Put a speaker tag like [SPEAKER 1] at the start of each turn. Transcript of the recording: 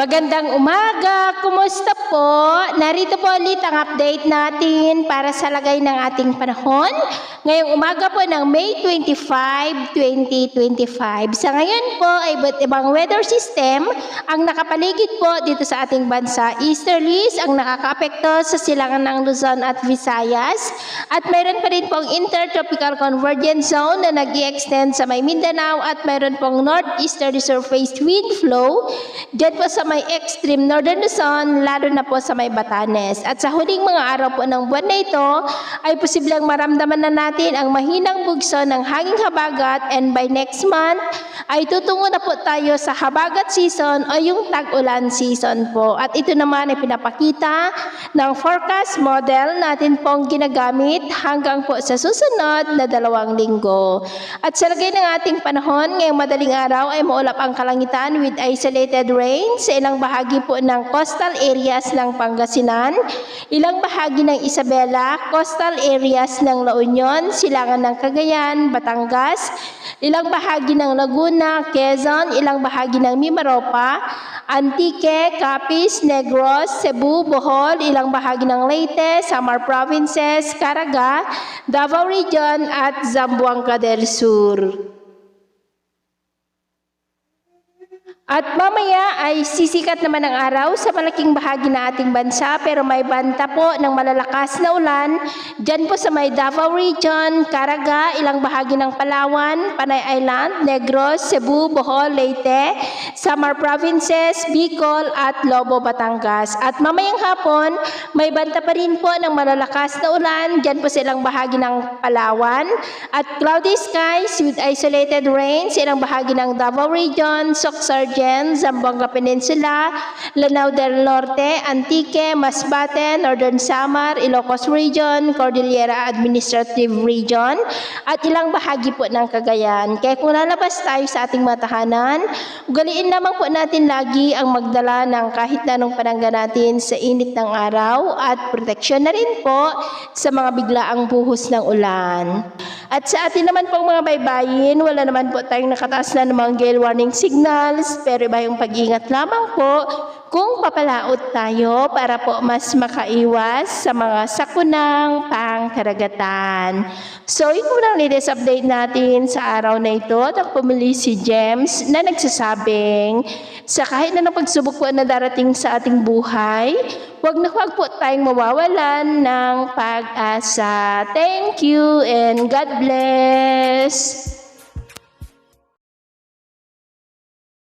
[SPEAKER 1] Magandang umaga! Kumusta po? Narito po ulit ang update natin para sa lagay ng ating panahon. Ngayong umaga po ng May 25, 2025. Sa ngayon po ay iba't ibang weather system ang nakapaligid po dito sa ating bansa. Easterlies ang nakakaapekto sa silangan ng Luzon at Visayas. At mayroon pa rin pong intertropical convergence zone na nag-i-extend sa may Mindanao at mayroon pong northeasterly surface wind flow dyan po sa may extreme northern Luzon, lalo na po sa may Batanes. At sa huling mga araw po ng buwan na ito, ay posibleng maramdaman na natin ang mahinang bugso ng hanging habagat, and by next month, ay tutungo na po tayo sa habagat season o yung tag-ulan season po. At ito naman ay pinapakita ng forecast model natin pong ginagamit hanggang po sa susunod na 2 linggo. At sa lagay ng ating panahon, ngayong madaling araw ay maulap ang kalangitan with isolated rain sa ilang bahagi po ng coastal areas ng Pangasinan, ilang bahagi ng Isabela, coastal areas ng La Union, silangan ng Cagayan, Batangas, ilang bahagi ng Laguna, Quezon, ilang bahagi ng Mimaropa, Antique, Capiz, Negros, Cebu, Bohol, ilang bahagi ng Leyte, Samar Provinces, Caraga, Davao Region at Zamboanga del Sur. At mamaya ay sisikat naman ang araw sa malaking bahagi na ating bansa, pero may banta po ng malalakas na ulan dyan po sa may Davao Region, Caraga, ilang bahagi ng Palawan, Panay Island, Negros, Cebu, Bohol, Leyte, Samar Provinces, Bicol at Lobo, Batangas. At mamayang hapon, may banta pa rin po ng malalakas na ulan dyan po sa ilang bahagi ng Palawan at cloudy skies with isolated rain sa ilang bahagi ng Davao Region, Soc-Sargent, Zamboanga Peninsula, Lanao del Norte, Antique, Masbate, Northern Samar, Ilocos Region, Cordillera Administrative Region, at ilang bahagi po ng Cagayan. Kaya kung lalabas tayo sa ating mga tahanan, ugaliin lamang po natin lagi ang magdala ng kahit na anong panangga natin sa init ng araw at proteksyon na rin po sa mga biglaang buhos ng ulan. At sa atin naman pong mga baybayin, wala naman po tayong nakataas na namang gale warning signals, pero iba yung pag-ingat lamang po kung papalaot tayo para po mas makaiwas sa mga sakunang pangkaragatan. So, yun muna ang latest update natin sa araw na ito. At pumili si James na nagsasabing sa kahit na pagsubok po na darating sa ating buhay, huwag po tayong mawawalan ng pag-asa. Thank you and God bless!